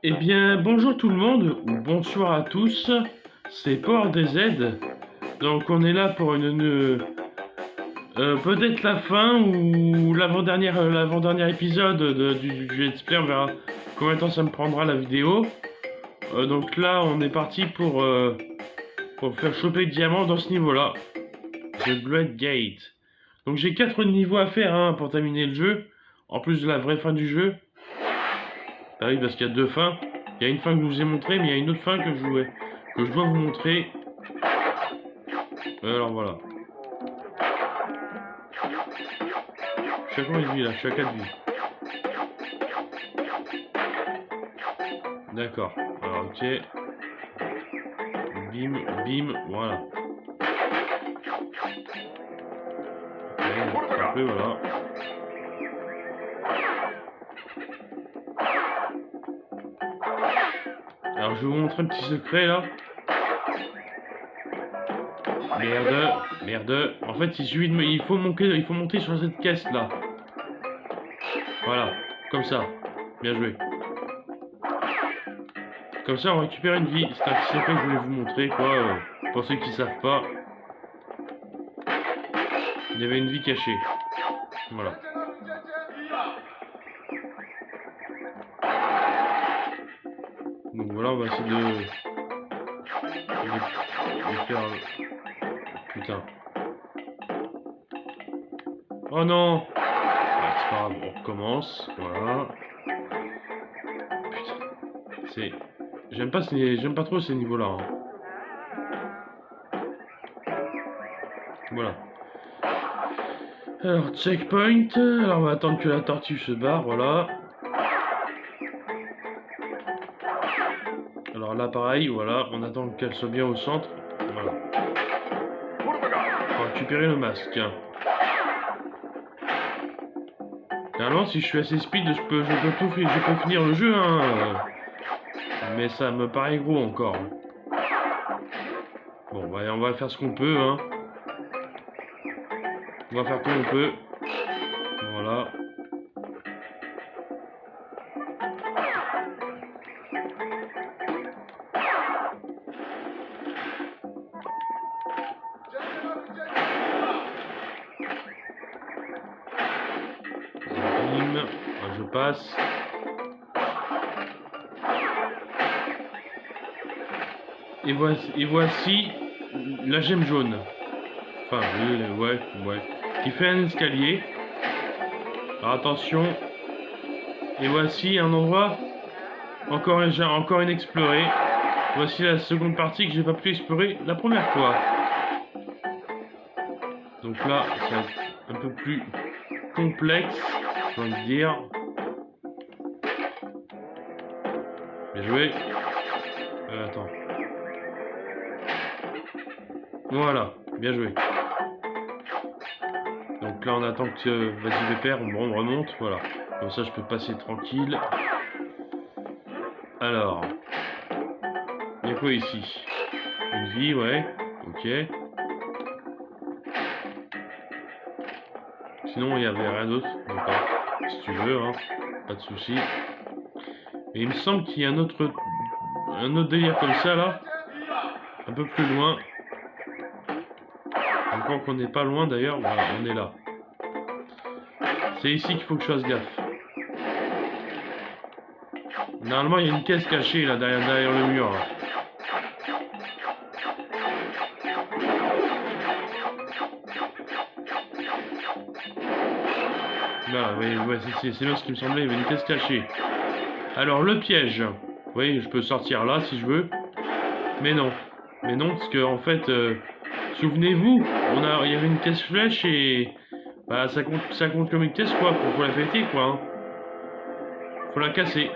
Eh bien, bonjour tout le monde, ou bonsoir à tous, c'est PowerDZ. Donc on est là pour peut-être la fin ou l'avant-dernier épisode du Let's Play, on verra combien de temps ça me prendra la vidéo. Donc là, on est parti pour faire choper le diamant dans ce niveau-là, The Great Gate. Donc j'ai 4 niveaux à faire hein, pour terminer le jeu, en plus de la vraie fin du jeu. Ah oui, parce qu'il y a deux fins. Il y a une fin que je vous ai montrée, mais il y a une autre fin que je dois vous montrer. Alors voilà. Je suis à combien de vie là? Je suis à 4 vies. D'accord. Alors ok. Bim, bim, voilà. Ok, un peu, voilà. Alors je vais vous montrer un petit secret là. Merde, merde. En fait, il faut monter sur cette caisse là. Voilà, comme ça. Bien joué. Comme ça, on récupère une vie. C'est un petit secret que je voulais vous montrer, quoi. Pour ceux qui savent pas, il y avait une vie cachée. Voilà. Donc voilà, on va essayer de faire... Putain. Oh non! Ouais, c'est pas grave, on recommence. Voilà. Putain. C'est... J'aime pas trop ces niveaux-là. Hein. Voilà. Alors, checkpoint. Alors, on va attendre que la tortue se barre, voilà. Alors là, pareil, voilà. On attend qu'elle soit bien au centre. Voilà. Pour récupérer le masque, tiens. Normalement, si je suis assez speed, je peux finir le jeu, hein. Mais ça me paraît gros encore. Bon, on va faire ce qu'on peut, hein. On va faire comme on peut. Voilà. Bim. Je passe. Et voici la gemme jaune. Enfin, ouais. Qui fait un escalier. Alors attention. Et voici un endroit encore inexploré. Voici la seconde partie que j'ai pas pu explorer la première fois. Donc là, c'est un peu plus complexe, j'ai envie de dire. Bien joué. Attends. Voilà, bien joué. Donc là, on attend que... Vas-y, Pépère, on remonte, voilà. Comme ça, je peux passer tranquille. Alors. Il y a quoi ici? Une vie, ouais. Ok. Sinon, il n'y avait rien d'autre. D'accord. Si tu veux, hein. Pas de souci. Et il me semble qu'il y a un autre délire comme ça, là. Un peu plus loin. Encore qu'on n'est pas loin, d'ailleurs. Voilà, on est là. C'est ici qu'il faut que je fasse gaffe. Normalement, il y a une caisse cachée, là, derrière le mur, là. Là, ouais, c'est bien ce qui me semblait, il y avait une caisse cachée. Alors, le piège. Vous voyez, je peux sortir là, si je veux. Mais non. Mais non, parce que, en fait, souvenez-vous, il y avait une caisse flèche et... Bah, ça compte comme une caisse, quoi. Faut la péter, quoi. Hein. Faut la casser.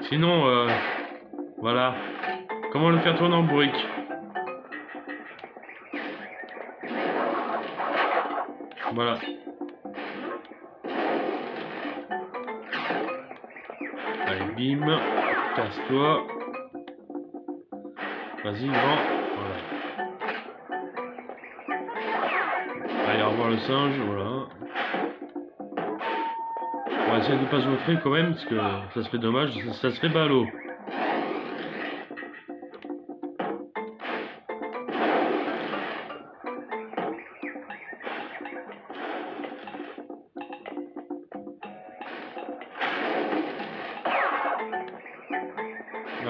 Sinon, voilà. Comment le faire tourner en brique? Voilà. Allez, bim. Casse-toi. Vas-y, grand. Voilà. Allez, au revoir le singe, voilà. essayer de pas se montrer quand même, parce que ça serait dommage, ça serait ballot.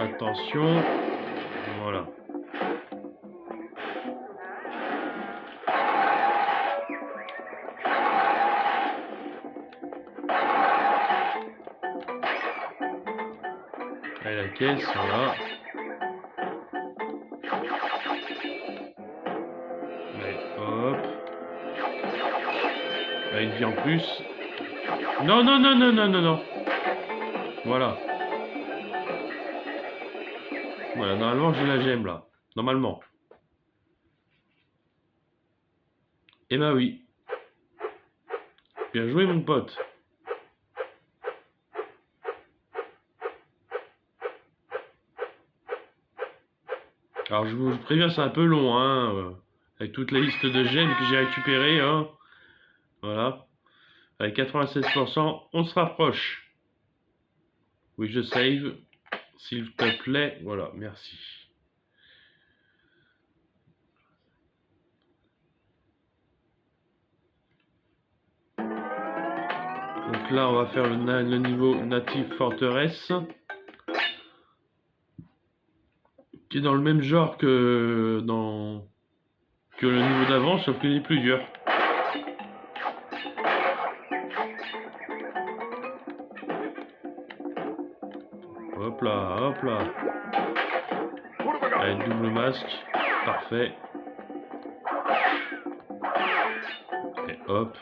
Attention, voilà. Allez, la caisse, voilà. Allez, hop. Allez, une vie en plus. Non, non, non, non, non, non, non. Voilà. Voilà, normalement, j'ai la gemme, là. Normalement. Eh ben oui. Bien joué, mon pote. Alors, je vous préviens, c'est un peu long, hein. Avec toute la liste de gemmes que j'ai récupérées, hein. Voilà. Avec 96%, on se rapproche. Oui, je save. S'il te plaît. Voilà, merci. Donc là, on va faire le niveau Native Fortress, qui est dans le même genre que le niveau d'avant, sauf qu'il est plus dur. Hop là, hop là. Allez, double masque. Parfait. Et hop.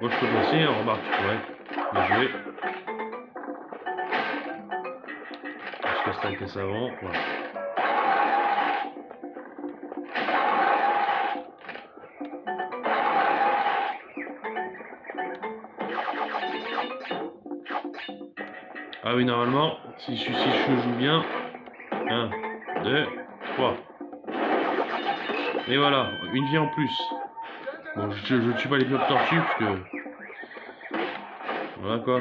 Moi je peux passer, hein, remarque, ouais. Bien joué. Je casse la caisse avant, voilà. Ah oui, normalement, si je joue bien. 1, 2, 3. Et voilà, une vie en plus. Bon, je ne tue pas les clubs tortues, parce que... Voilà quoi.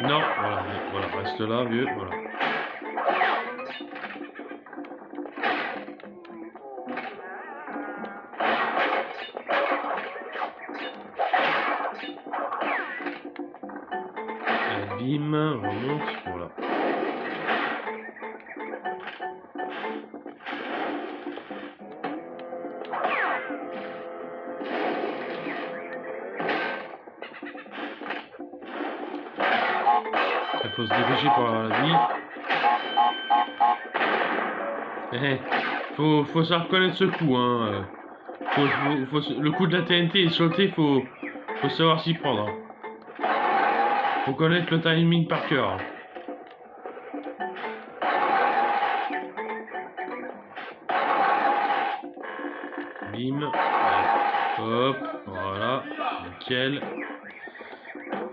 Non, voilà, voilà, reste là, vieux, voilà. Bim, remonte, voilà. Il faut se dépêcher pour avoir la vie. Faut savoir reconnaître ce coup, hein. Le coup de la TNT est sauté, faut savoir s'y prendre. Hein. Faut connaître le timing par cœur. Bim. Hop. Voilà. Nickel.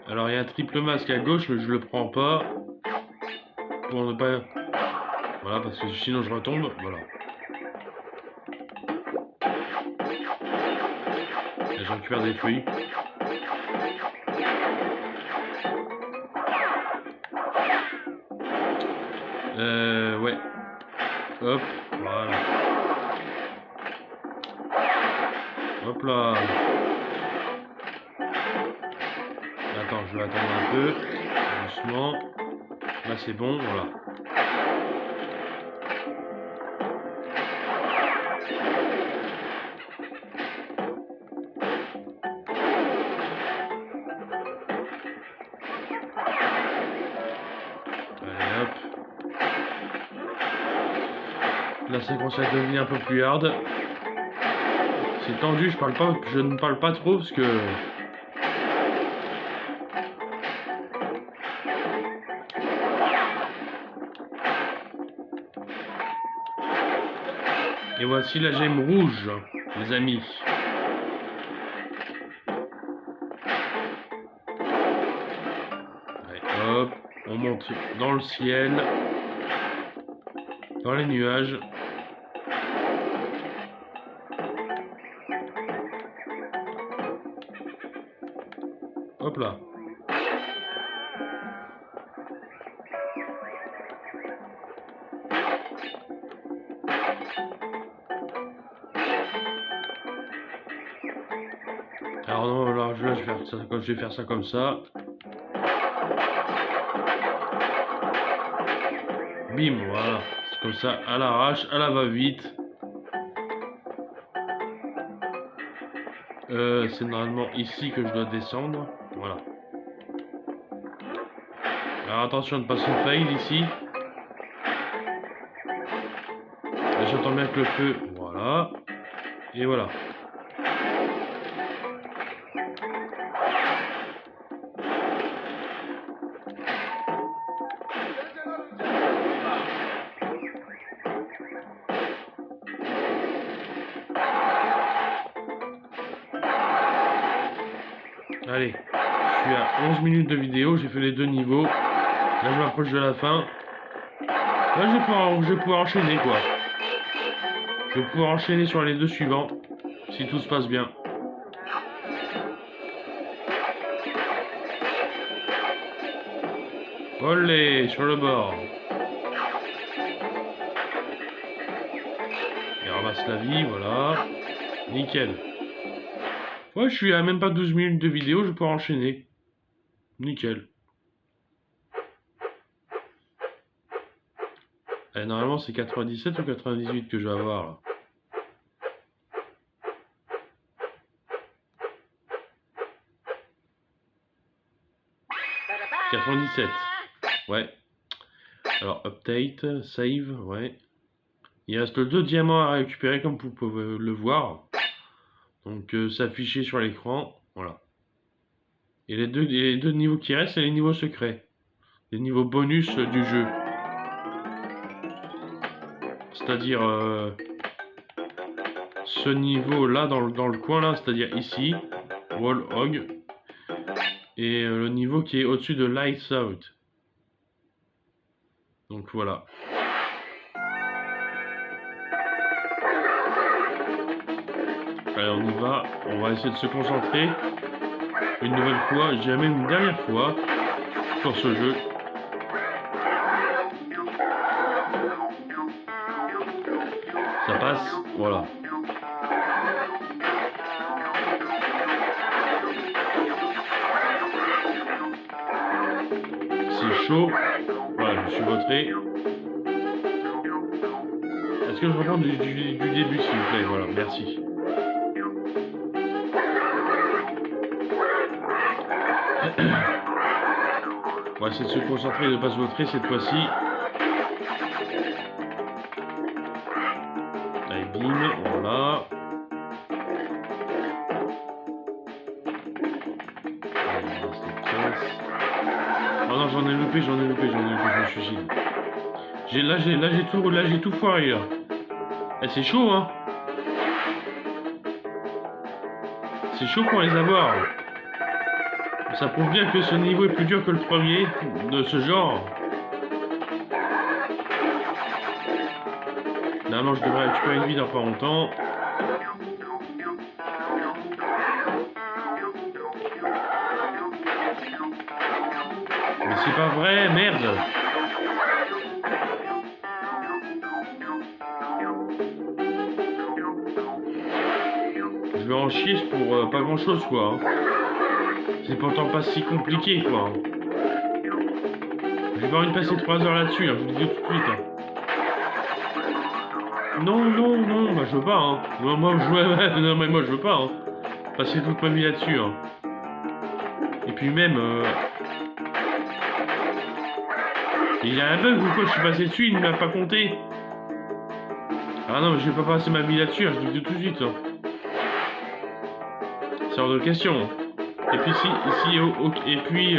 Alors il y a un triple masque à gauche, mais je le prends pas. Pour ne pas... Voilà, parce que sinon je retombe. Voilà. Et je récupère des fruits. Ouais. Hop. Voilà. Hop là. Attends, je vais attendre un peu. Doucement. Là c'est bon, voilà. Allez hop. Là ça commence à devenir un peu plus hard. C'est tendu, je ne parle pas trop parce que... Et voici la gemme rouge, les amis. Allez, hop, on monte dans le ciel, dans les nuages. Hop là. Alors non, alors je vais faire ça, quand je vais faire ça comme ça. Bim, voilà. C'est comme ça, à l'arrache, à la va-vite. C'est normalement ici que je dois descendre. Voilà. Alors attention de ne pas se fail ici. J'entends bien que le feu. Voilà. Et voilà. Allez, je suis à 11 minutes de vidéo, j'ai fait les 2 niveaux. Là, je m'approche de la fin. Là, je vais pouvoir enchaîner, quoi. Je vais pouvoir enchaîner sur les 2 suivants, si tout se passe bien. Olé, sur le bord. Et ramasse la vie, voilà. Nickel. Ouais, je suis à même pas 12 minutes de vidéo, je vais pouvoir enchaîner. Nickel. Et normalement, c'est 97 ou 98 que je vais avoir, là. « 97. Ouais. Alors, update, save, ouais. Il reste 2 diamants à récupérer, comme vous pouvez le voir. Donc, c'est affiché sur l'écran. Voilà. Et les deux niveaux qui restent, c'est les niveaux secrets. Les niveaux bonus du jeu. C'est-à-dire ce niveau-là, dans le coin là, c'est-à-dire ici, Wall Hog. Et le niveau qui est au-dessus de Lights Out. Donc voilà. Allez, on y va. On va essayer de se concentrer. Une nouvelle fois, je dirais même une dernière fois, pour ce jeu. Ça passe, voilà. C'est chaud. Voilà, je me suis vautré. Est-ce que je reprends du début, s'il vous plaît? Voilà, merci. On va essayer de se concentrer et de ne pas se vautrer cette fois-ci. Allez, bim, voilà. Oh non, j'en ai loupé, je me suicide. Là j'ai tout foiré là. Eh, c'est chaud, hein. C'est chaud pour les avoir. Ça prouve bien que ce niveau est plus dur que le premier de ce genre. Normalement, je devrais récupérer une vie dans pas longtemps. Mais c'est pas vrai, merde. Je vais en chier pour pas grand chose, quoi. C'est pourtant pas si compliqué, quoi. J'ai pas envie de passer 3 heures là-dessus, hein, je vous le dis tout de suite. Hein. Non, bah, je veux pas, hein. Moi, non, mais moi, je veux pas, hein. Passer toute ma vie là-dessus, hein. Et puis même, il y a un bug ou quoi, je suis passé dessus, il ne m'a pas compté. Ah non, mais je vais pas passer ma vie là-dessus, hein, je vous le dis tout de suite. Hein. C'est hors de question. Et puis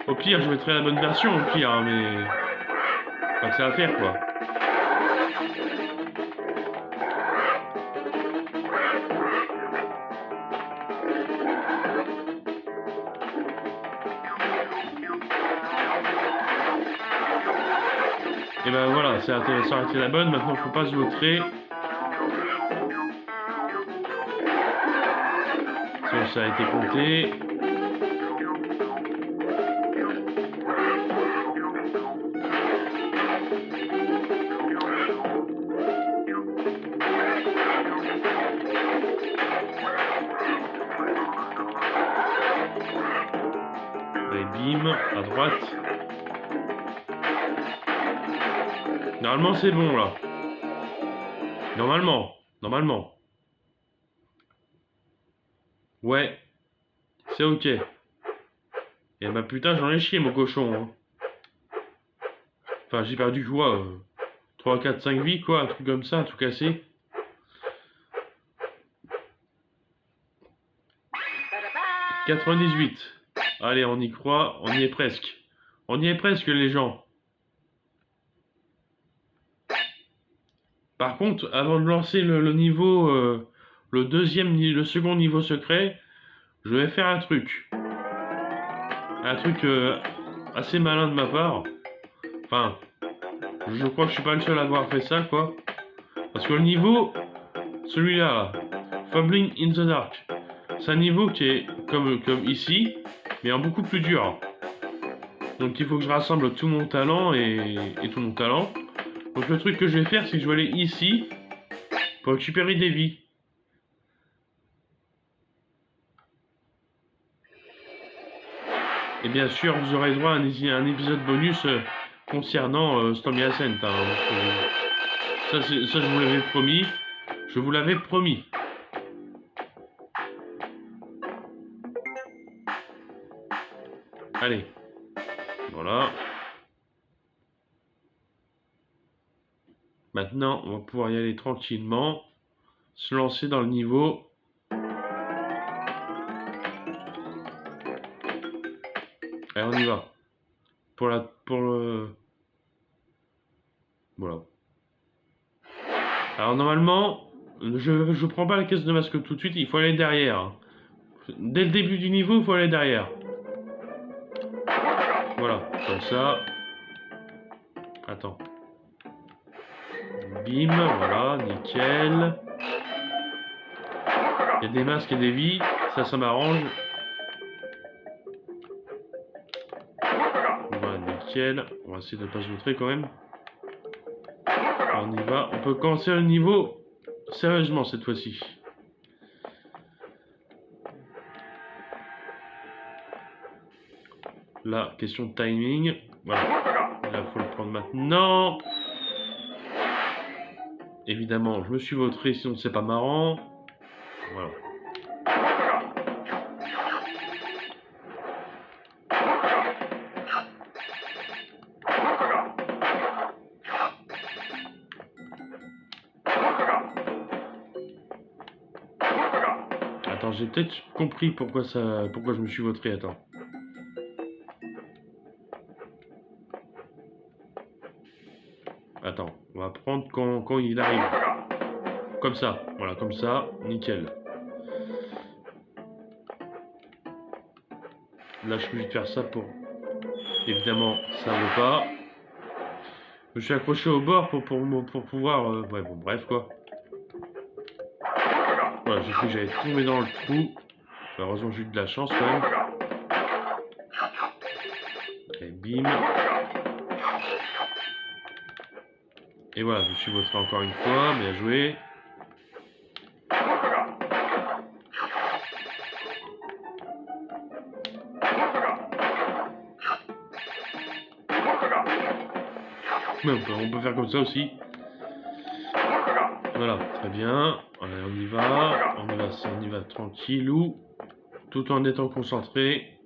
au pire, je mettrai la bonne version, au pire, hein, mais pas que ça à faire, quoi. Et ben voilà, ça a été la bonne. Maintenant, faut pas se vautrer. Ça a été compté. Et bim, à droite. Normalement, c'est bon, là. Normalement. Ouais, c'est ok. Et bah putain, j'en ai chié, mon cochon. Hein. Enfin, j'ai perdu quoi 3, 4, 5 vies, quoi, un truc comme ça, tout cassé. « 98. Allez, on y croit, on y est presque. On y est presque, les gens. Par contre, avant de lancer le niveau, le second niveau secret, je vais faire un truc. Un truc assez malin de ma part. Enfin, je crois que je suis pas le seul à avoir fait ça, quoi. Parce que le niveau, celui-là, Fumbling in the Dark, c'est un niveau qui est comme ici, mais en beaucoup plus dur. Donc il faut que je rassemble tout mon talent et tout mon talent. Donc le truc que je vais faire, c'est que je vais aller ici pour récupérer des vies. Et bien sûr, vous aurez droit à un épisode bonus concernant Stormy Ascent. Hein. Ça, je vous l'avais promis. Je vous l'avais promis. Allez. Voilà. Maintenant, on va pouvoir y aller tranquillement. Se lancer dans le niveau. Allez, on y va. Pour le... Voilà. Alors normalement, je prends pas la caisse de masque tout de suite, il faut aller derrière. Dès le début du niveau, il faut aller derrière. Voilà, comme ça. Attends. Bim, voilà, nickel. Il y a des masques et des vies, ça m'arrange. Voilà, nickel. On va essayer de ne pas se montrer quand même. Alors, on y va. On peut commencer le niveau sérieusement cette fois-ci. Là, question de timing. Voilà. Là, il faut le prendre maintenant. Évidemment, je me suis vautré, sinon c'est pas marrant. Voilà. Attends, j'ai peut-être compris pourquoi je me suis vautré. Attends. Attends, on va prendre quand il arrive. Comme ça, voilà, comme ça, nickel. Là, je suis obligé de faire ça pour... Évidemment, ça ne veut pas. Je me suis accroché au bord pour pouvoir... Ouais, bon, bref, quoi. Voilà, j'ai cru que j'allais tomber dans le trou. Heureusement, j'ai eu de la chance, quand même. Et bim. Et voilà, je me suis vautré encore une fois. Bien joué. Mais on peut faire comme ça aussi. Voilà, très bien. Allez, on y va tranquillou, tout en étant concentré.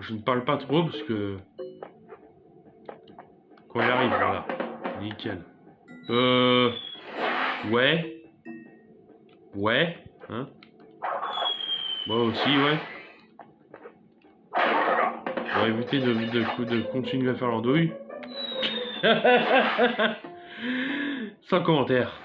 Je ne parle pas trop parce que quand il arrive, voilà, nickel. Ouais, hein. Moi aussi, ouais. On va éviter de continuer à faire l'andouille. Sans commentaire.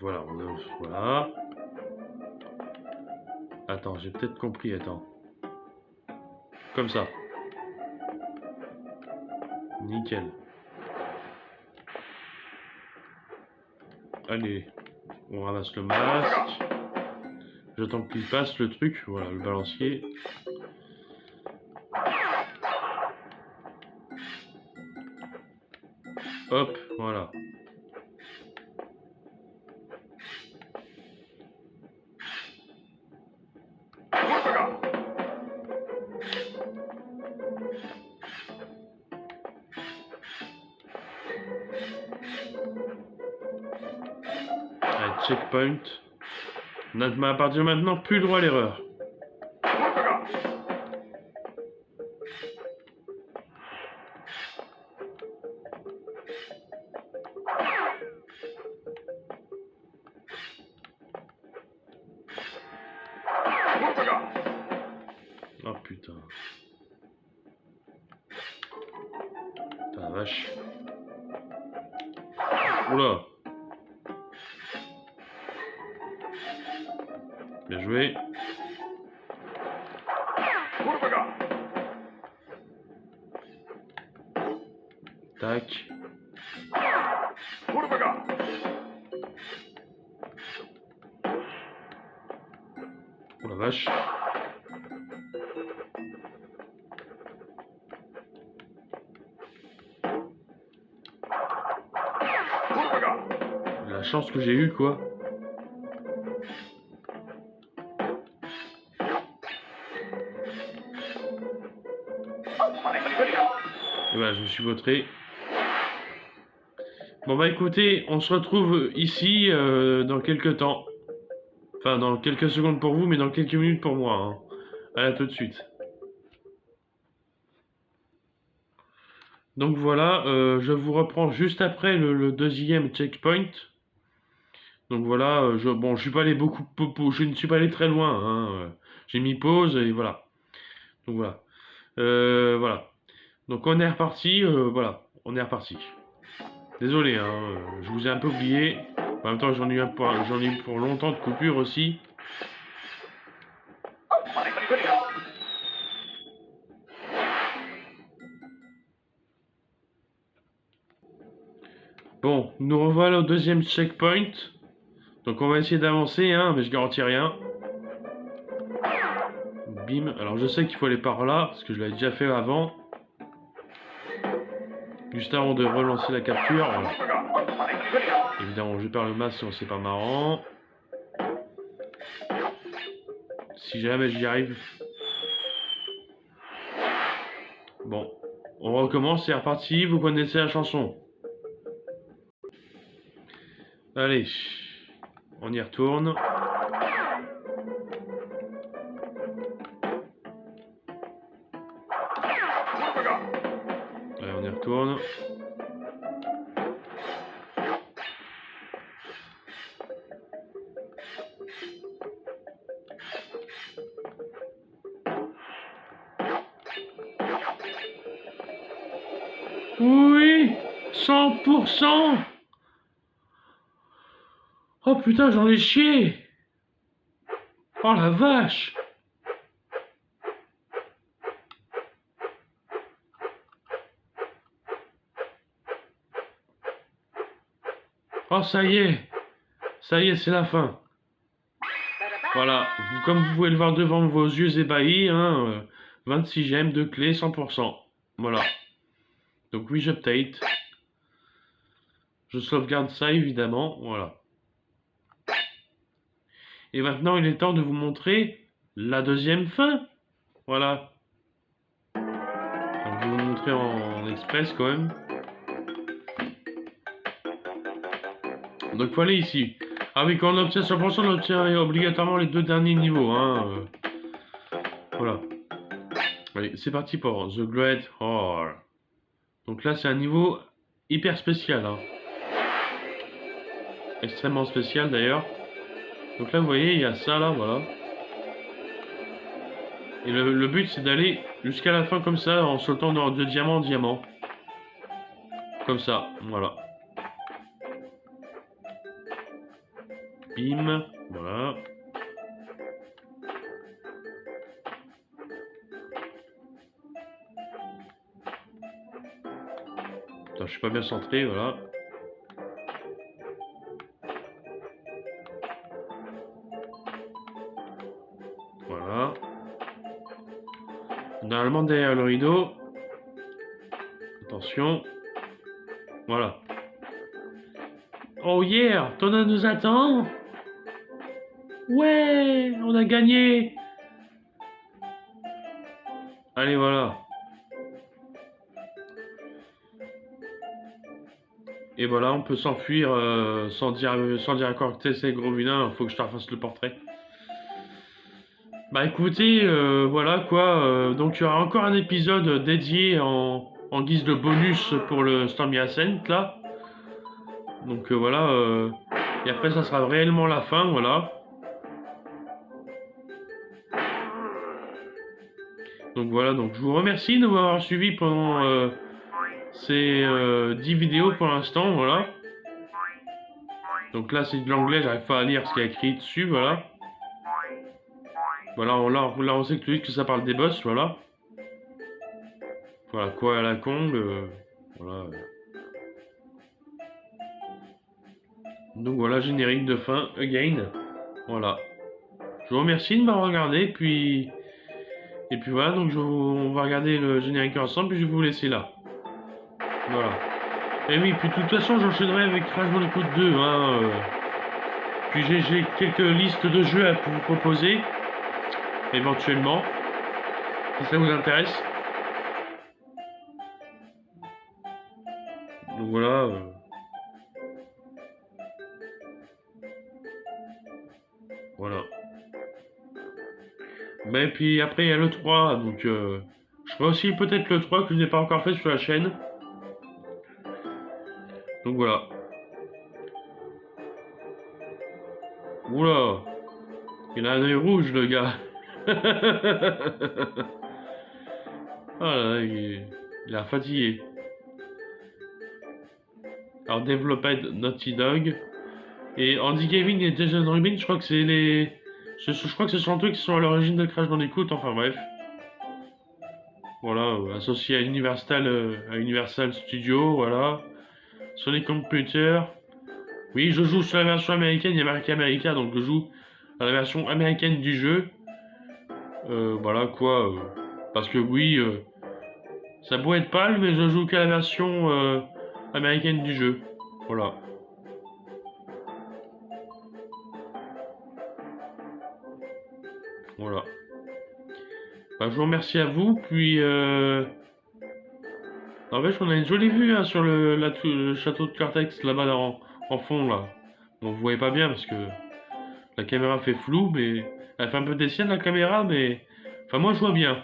voilà, voilà. Attends, j'ai peut-être compris, attends. Comme ça. Nickel. Allez, on ramasse le masque. J'attends qu'il passe le truc, voilà, le balancier. Hop, voilà. Allez, checkpoint. On a à partir de maintenant plus le droit à l'erreur. Oh putain. Putain la vache. Oula. Bien joué. Tac. Oh la vache. La chance que j'ai eue quoi. Et voilà, je me suis vautré. Bon bah écoutez, on se retrouve ici dans quelques temps. Enfin, dans quelques secondes pour vous, mais dans quelques minutes pour moi. Hein. À tout de suite. Donc voilà, je vous reprends juste après le deuxième checkpoint. Donc voilà, bon, je suis pas allé je ne suis pas allé très loin. Hein. J'ai mis pause et voilà. Donc voilà. Voilà. Donc on est reparti, voilà, on est reparti. Désolé, hein, je vous ai un peu oublié. En même temps, j'en ai eu pour longtemps de coupure aussi. Bon, nous revoilà au deuxième checkpoint. Donc on va essayer d'avancer, hein, mais je garantis rien. Bim. Alors je sais qu'il faut aller par là, parce que je l'avais déjà fait avant. Juste avant de relancer la capture. Voilà. Évidemment, je perds le masque, sinon c'est pas marrant. Si jamais j'y arrive. Bon, on recommence, c'est reparti, vous connaissez la chanson. Allez, on y retourne. Allez, on y retourne. Oui, 100%. Oh putain, j'en ai chié. Oh la vache. Oh ça y est, c'est la fin. Voilà, comme vous pouvez le voir devant vos yeux ébahis, hein, 26 gemmes, 2 clés, 100%. Voilà. Donc oui, j'update. Je sauvegarde ça évidemment, voilà. Et maintenant, il est temps de vous montrer la deuxième fin. Voilà. Donc, je vais vous montrer en express quand même. Donc, il faut aller ici. Ah oui, quand on obtient 100%, on obtient obligatoirement les deux derniers niveaux. Hein. Voilà. Allez, c'est parti pour The Great Hall. Donc là, c'est un niveau hyper spécial. Hein. Extrêmement spécial d'ailleurs. Donc là, vous voyez, il y a ça là, voilà. Et le but, c'est d'aller jusqu'à la fin comme ça, en sautant de diamant en diamant. Comme ça, voilà. Bim. Voilà. Putain, je suis pas bien centré, voilà. Voilà. Normalement derrière le rideau. Attention. Voilà. Oh yeah, Tona nous attend. Ouais, on a gagné. Allez, voilà. Et voilà, on peut s'enfuir sans dire encore que c'est gros vilain, faut que je te refasse le portrait. Bah écoutez, voilà quoi, donc il y aura encore un épisode dédié en guise de bonus pour le Stormy Ascent là. Donc voilà, et après ça sera réellement la fin, voilà. Donc voilà, donc je vous remercie de m'avoir suivi pendant ces 10 vidéos pour l'instant, voilà. Donc là c'est de l'anglais, j'arrive pas à lire ce qu'il y a écrit dessus, voilà. Voilà, là on sait que ça parle des boss, voilà. Voilà, quoi à la Kong, voilà. Donc voilà, générique de fin, again. Voilà. Je vous remercie de m'avoir regardé, puis... Et puis voilà, donc on va regarder le générique ensemble, puis je vais vous laisser là. Voilà. Et oui, puis de toute façon, j'enchaînerai avec Crash Bandicoot 2, hein. Puis j'ai quelques listes de jeux à vous proposer, éventuellement, si ça vous intéresse. Donc voilà. Voilà. Mais puis après, il y a le 3, donc je ferai aussi peut-être le 3 que je n'ai pas encore fait sur la chaîne. Donc voilà. Oula, il a un œil rouge, le gars. Ah là là, il a fatigué. Alors, développé Naughty Dog. Et Andy Gavin et Jason Rubin, je crois que c'est les... Je crois que ce sont eux qui sont à l'origine de Crash Bandicoot, enfin bref. Voilà, associé à Universal Studios, voilà. Sonic Computer. Oui, je joue sur la version américaine, il y a marqué America, donc je joue à la version américaine du jeu. Voilà quoi. Parce que oui, ça pourrait être pâle, mais je joue qu'à la version américaine du jeu. Voilà. Voilà. Bah, je vous remercie à vous, puis... En fait, on a une jolie vue hein, sur le château de Cortex, là-bas en fond, là. Bon, vous voyez pas bien, parce que la caméra fait flou, mais... Elle fait un peu des siennes, la caméra, mais... Enfin, moi, je vois bien.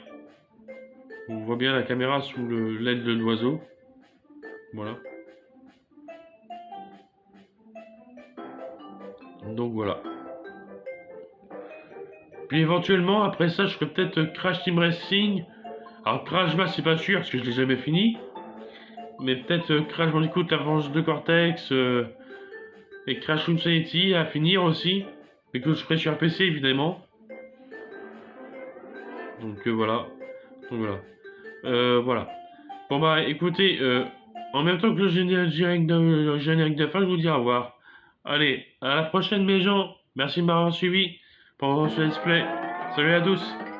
On voit bien la caméra sous l'aile de l'oiseau. Voilà. Donc, voilà. Puis éventuellement, après ça, je ferai peut-être Crash Team Racing. Alors, Crash Bash, c'est pas sûr, parce que je l'ai jamais fini. Mais peut-être Crash Bandicoot, la Vengeance de Cortex, et Crash Room Sanity à finir aussi. Mais que je ferai sur PC, évidemment. Donc, voilà. Donc, voilà. Voilà. Bon, bah, écoutez, en même temps que le générique de fin, je vous dis au revoir. Allez, à la prochaine, mes gens. Merci de m'avoir suivi pendant ce let's play. Salut à tous.